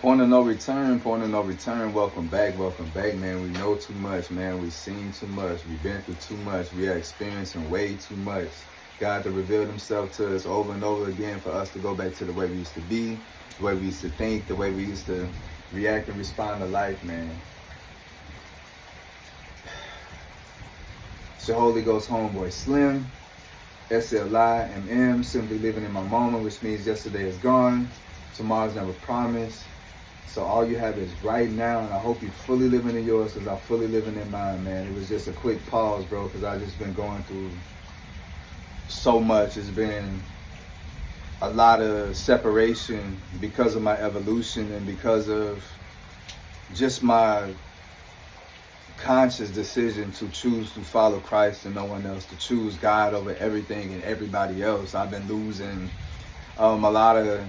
Point of no return, point of no return. Welcome back, man. We know too much, man. We've seen too much. We've been through too much. We are experiencing way too much. God to reveal himself to us over and over again for us to go back to the way we used to be, the way we used to think, the way we used to react and respond to life, man. It's your Holy Ghost homeboy Slim, SLIMM, simply living in my moment, which means yesterday is gone, tomorrow's never promised. So all you have is right now, and I hope you're fully living in yours because I'm fully living in mine, man. It was just a quick pause, bro, because I've just been going through so much. It's been a lot of separation because of my evolution and because of just my conscious decision to choose to follow Christ and no one else, to choose God over everything and everybody else. I've been losing a lot of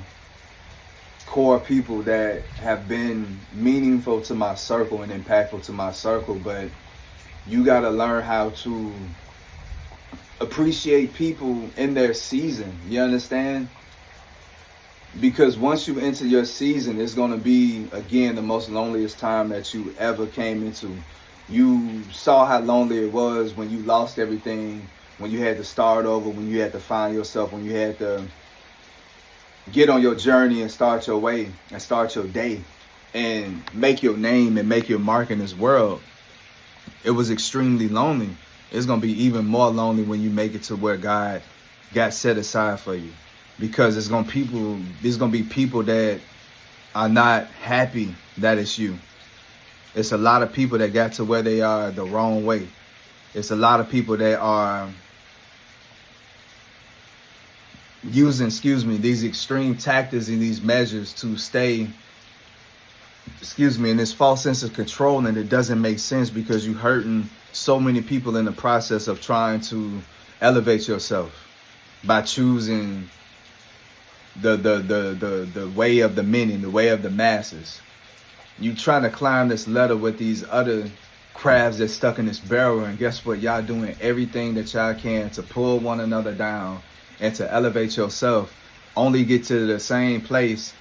core people that have been meaningful to my circle and impactful to my circle, but you got to learn how to appreciate people in their season. You understand? Because once you enter your season, it's going to be, again, the most loneliest time that you ever came into. You saw how lonely it was when you lost everything, when you had to start over, when you had to find yourself, when you had to get on your journey and start your way and start your day and make your name and make your mark in this world. It was extremely lonely. It's going to be even more lonely when you make it to where God got set aside for you, because there's going to be people that are not happy that it's you. It's a lot of people that got to where they are the wrong way. It's a lot of people that are using, these extreme tactics and these measures to stay, in this false sense of control, and it doesn't make sense because you're hurting so many people in the process of trying to elevate yourself by choosing the way of the many, the way of the masses. You trying to climb this ladder with these other crabs that's stuck in this barrel, and guess what? Y'all doing everything that y'all can to pull one another down and to elevate yourself, only get to the same place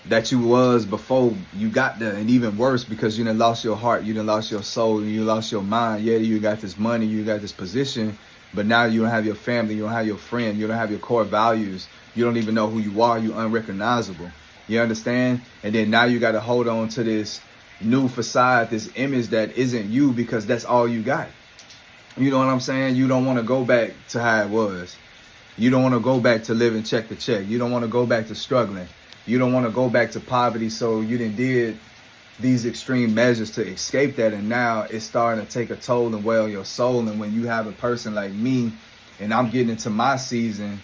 that you was before you got there, and even worse, because you done lost your heart, you done lost your soul, you lost your mind. Yeah, you got this money, you got this position, but now you don't have your family, you don't have your friend, you don't have your core values, you don't even know who you are, you're unrecognizable. You understand? And then now you got to hold on to this new facade, this image that isn't you, because that's all you got. You know what I'm saying? You don't want to go back to how it was. You don't want to go back to living check to check. You don't want to go back to struggling. You don't want to go back to poverty. So you did these extreme measures to escape that. And now it's starting to take a toll and weigh on your soul. And when you have a person like me, and I'm getting into my season,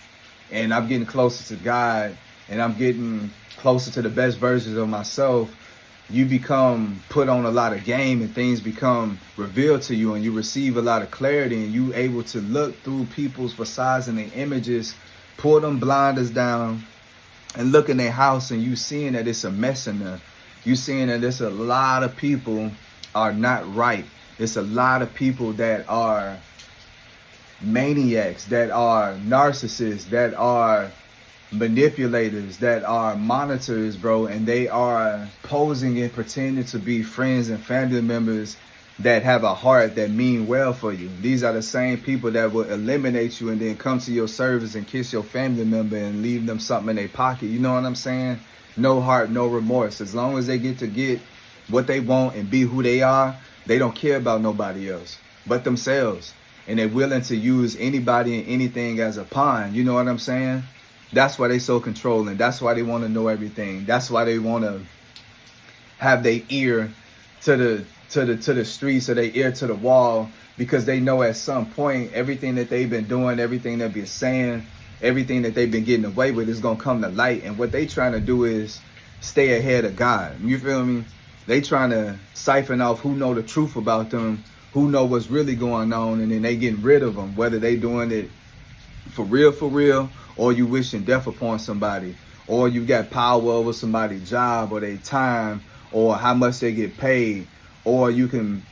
and I'm getting closer to God, and I'm getting closer to the best versions of myself, you become put on a lot of game, and things become revealed to you, and you receive a lot of clarity, and you able to look through people's facades and their images, pull them blinders down, and look in their house, and you seeing that it's a mess in there. You seeing that there's a lot of people are not right. It's a lot of people that are maniacs, that are narcissists, that are manipulators, that are monitors, bro, and they are posing and pretending to be friends and family members that have a heart that mean well for you. These are the same people that will eliminate you and then come to your service and kiss your family member and leave them something in their pocket. You know what I'm saying? No heart, no remorse. As long as they get what they want and be who they are, they don't care about nobody else but themselves. And they're willing to use anybody and anything as a pawn. You know what I'm saying? That's why they so controlling. That's why they want to know everything. That's why they want to have their ear to the streets, or their ear to the wall, because they know at some point everything that they've been doing, everything they've been saying, everything that they've been getting away with is gonna come to light. And what they trying to do is stay ahead of God. You feel me? They trying to siphon off who know the truth about them, who know what's really going on, and then they getting rid of them, whether they doing it for real, or you wishing death upon somebody, or you got power over somebody's job or their time, or how much they get paid, or you can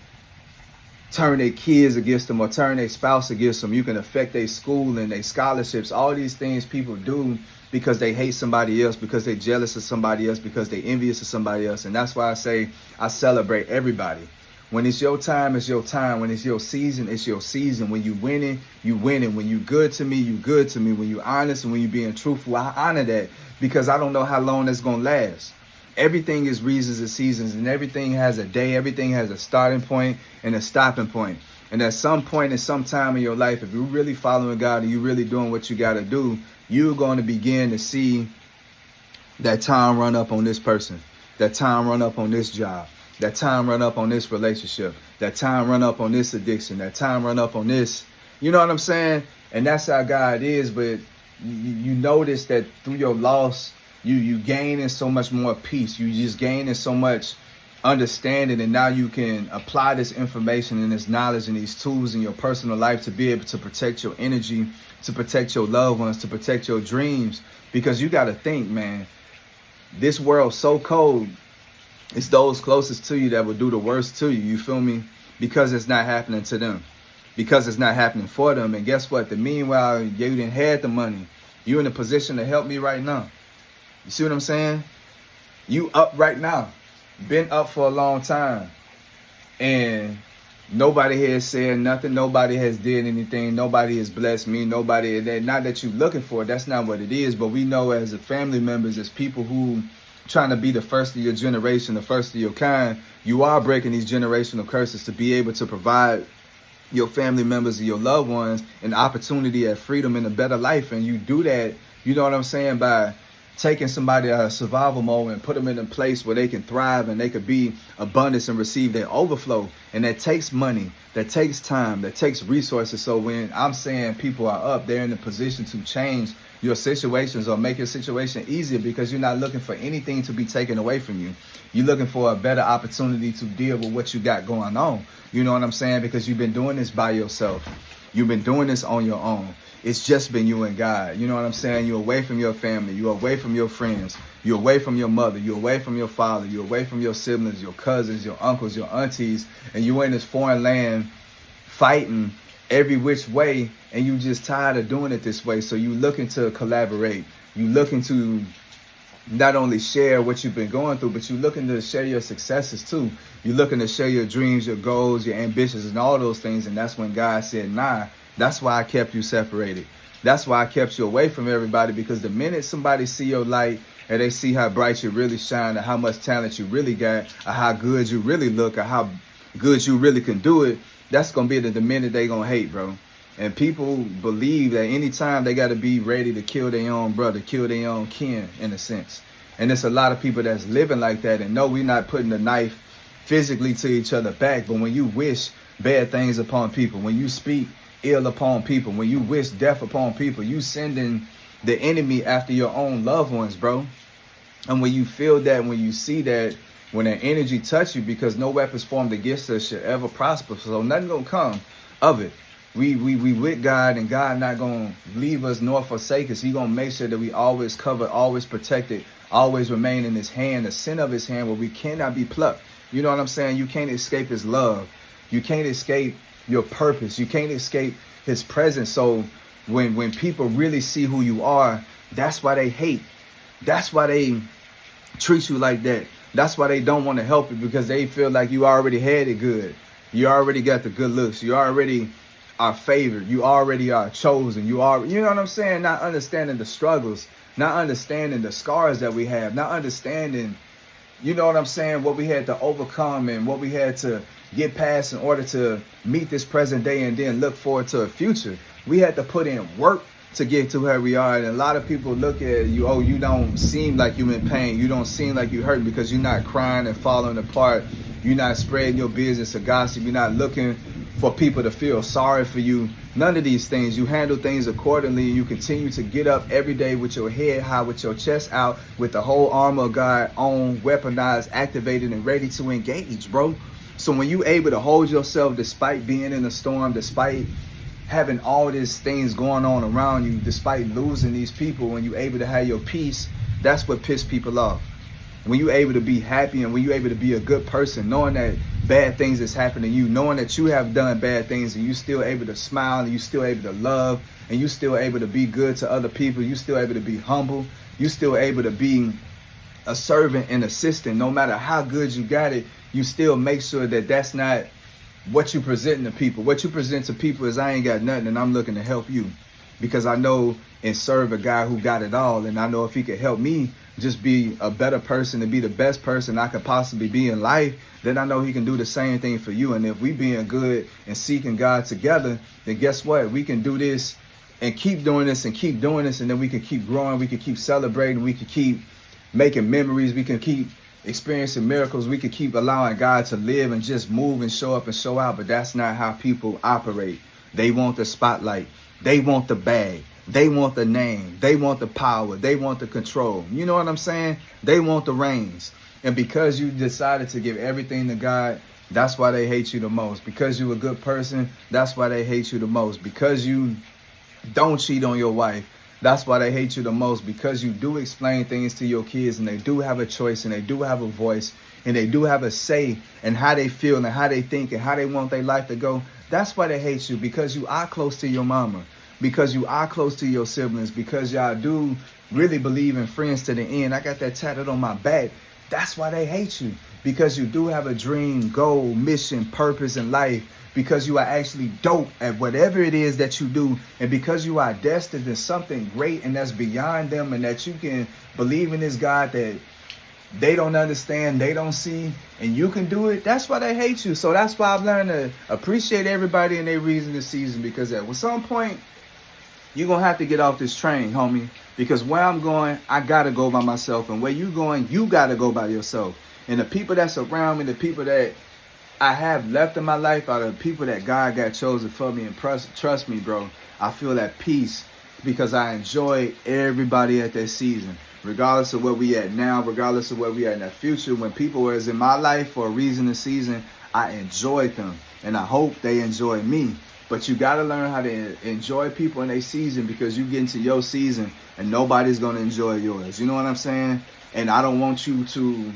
turn their kids against them or turn their spouse against them. You can affect their school and their scholarships. All these things people do because they hate somebody else, because they jealous of somebody else, because they envious of somebody else. And that's why I say I celebrate everybody. When it's your time, it's your time. When it's your season, it's your season. When you winning, you winning. When you good to me, you good to me. When you honest and when you being truthful, I honor that, because I don't know how long that's gonna last. Everything is reasons and seasons, and everything has a day. Everything has a starting point and a stopping point. And at some point in some time in your life, if you're really following God and you're really doing what you got to do, you're going to begin to see that time run up on this person, that time run up on this job, that time run up on this relationship, that time run up on this addiction, that time run up on this. You know what I'm saying? And that's how God is. But you notice that through your loss, you gaining so much more peace. You just gaining so much understanding, and now you can apply this information and this knowledge and these tools in your personal life to be able to protect your energy, to protect your loved ones, to protect your dreams. Because you got to think, man, this world's so cold. It's those closest to you that will do the worst to you. You feel me? Because it's not happening to them, because it's not happening for them. And guess what? Meanwhile, you didn't have the money. You're in a position to help me right now. You see what I'm saying? You up right now. Been up for a long time. And nobody has said nothing. Nobody has did anything. Nobody has blessed me. Nobody, not that you're looking for. That's not what it is. But we know as a family members, as people who trying to be the first of your generation, the first of your kind, you are breaking these generational curses to be able to provide your family members and your loved ones an opportunity at freedom and a better life. And you do that, you know what I'm saying, by taking somebody out of survival mode and put them in a place where they can thrive and they could be abundance and receive their overflow. And that takes money, that takes time, that takes resources. So when I'm saying people are up, they're in a position to change your situations or make your situation easier, because you're not looking for anything to be taken away from you. You're looking for a better opportunity to deal with what you got going on. You know what I'm saying? Because you've been doing this by yourself. You've been doing this on your own. It's just been you and God. You know what I'm saying? You're away from your family. You're away from your friends. You're away from your mother. You're away from your father. You're away from your siblings, your cousins, your uncles, your aunties. And you're in this foreign land fighting every which way. And you just tired of doing it this way. So you looking to collaborate. You looking to not only share what you've been going through, but you're looking to share your successes too. You're looking to share your dreams, your goals, your ambitions, and all those things. And that's when God said, nah. That's why I kept you separated. That's why I kept you away from everybody, because the minute somebody see your light and they see how bright you really shine, and how much talent you really got, or how good you really look, or how good you really can do it, that's going to be the minute they going to hate, bro. And people believe that anytime they got to be ready to kill their own brother, kill their own kin, in a sense. And there's a lot of people that's living like that. And no, we're not putting the knife physically to each other back. But when you wish bad things upon people, when you speak ill upon people, when you wish death upon people, you sending the enemy after your own loved ones, bro. And when you feel that, when you see that, when that energy touch you, because no weapons formed against us should ever prosper, so nothing gonna come of it. We with God, and God not gonna leave us nor forsake us. He gonna make sure that we always covered, always protected, always remain in his hand, the sin of his hand, where we cannot be plucked. You know what I'm saying? You can't escape his love. You can't escape your purpose. You can't escape his presence. So when people really see who you are, that's why they hate. That's why they treat you like that. That's why they don't want to help you, because they feel like you already had it good. You already got the good looks. You already are favored. You already are chosen. You know what I'm saying? Not understanding the struggles, not understanding the scars that we have, not understanding, you know what I'm saying, what we had to overcome and what we had to get past in order to meet this present day and then look forward to a future. We had to put in work to get to where we are. And a lot of people look at you, oh, you don't seem like you're in pain. You don't seem like you hurt, because you're not crying and falling apart. You're not spreading your business or gossip. You're not looking for people to feel sorry for you. None of these things. You handle things accordingly. You continue to get up every day with your head high, with your chest out, with the whole armor of God on, weaponized, activated, and ready to engage, bro. So when you able to hold yourself despite being in a storm, despite having all these things going on around you, despite losing these people, when you able to have your peace, that's what pissed people off. when you're able to be happy and when you're able to be a good person, knowing that bad things is happening to you, knowing that you have done bad things and you still able to smile and you still able to love and you still able to be good to other people, you still able to be humble, you still able to be a servant and assistant. No matter how good you got it, you still make sure that that's not what you present to people. What you present to people is, I ain't got nothing and I'm looking to help you, because I know and serve a guy who got it all, and I know if he could help me just be a better person, to be the best person I could possibly be in life, then I know he can do the same thing for you. And if we being good and seeking God together, then guess what? We can do this and keep doing this and keep doing this, and then we can keep growing, we can keep celebrating, we can keep making memories, we can keep experiencing miracles, we can keep allowing God to live and just move and show up and show out. But that's not how people operate. They want the spotlight, they want the bag, they want the name, they want the power, they want the control. You know what I'm saying? They want the reins. And because you decided to give everything to God, that's why they hate you the most. Because you're a good person, that's why they hate you the most. Because you don't cheat on your wife, that's why they hate you the most. Because you do explain things to your kids and they do have a choice and they do have a voice and they do have a say in how they feel and how they think and how they want their life to go. That's why they hate you, because you are close to your mama, because you are close to your siblings, because y'all do really believe in friends to the end. I got that tatted on my back. That's why they hate you, because you do have a dream, goal, mission, purpose in life, because you are actually dope at whatever it is that you do, and because you are destined to something great and that's beyond them, and that you can believe in this God that they don't understand, they don't see, and you can do it. That's why they hate you. So that's why I've learned to appreciate everybody and their reason this season, because at some point you're going to have to get off this train, homie, because where I'm going, I got to go by myself, and where you going, you got to go by yourself. And the people that's around me, the people that I have left in my life, are the people that God got chosen for me. And trust me, bro, I feel at peace because I enjoy everybody at that season. Regardless of where we at now, regardless of where we at in the future, when people was in my life for a reason this season, I enjoyed them. And I hope they enjoy me. But you got to learn how to enjoy people in their season, because you get into your season and nobody's going to enjoy yours. You know what I'm saying? And I don't want you to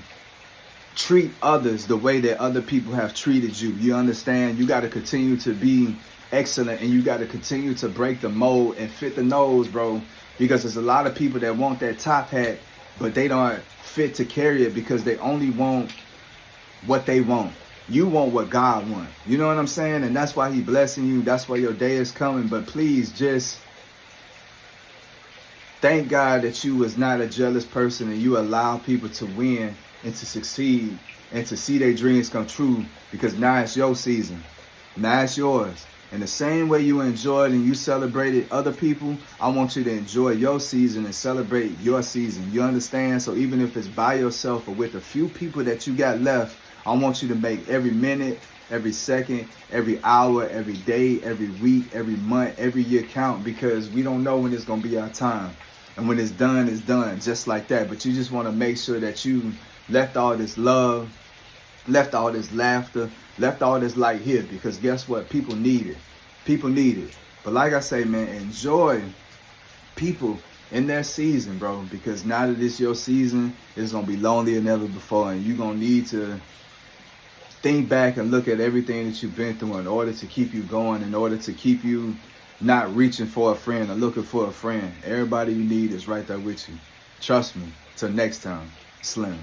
treat others the way that other people have treated you. You understand? You got to continue to be excellent, and you got to continue to break the mold and fit the nose, bro. Because there's a lot of people that want that top hat, but they don't fit to carry it, because they only want what they want. You want what God wants. You know what I'm saying? And that's why He blessing you. That's why your day is coming. But please just thank God that you was not a jealous person, and you allow people to win and to succeed and to see their dreams come true, because now it's your season. Now it's yours. And the same way you enjoyed and you celebrated other people, I want you to enjoy your season and celebrate your season. You understand? So even if it's by yourself or with a few people that you got left, I want you to make every minute, every second, every hour, every day, every week, every month, every year count, because we don't know when it's going to be our time. And when it's done, just like that. But you just want to make sure that you left all this love, left all this laughter, left all this light here, because guess what? People need it. People need it. But like I say, man, enjoy people in their season, bro, because now that it's your season, it's going to be lonelier than ever before, and you're going to need to think back and look at everything that you've been through in order to keep you going, in order to keep you not reaching for a friend or looking for a friend. Everybody you need is right there with you. Trust me. Till next time, Slim.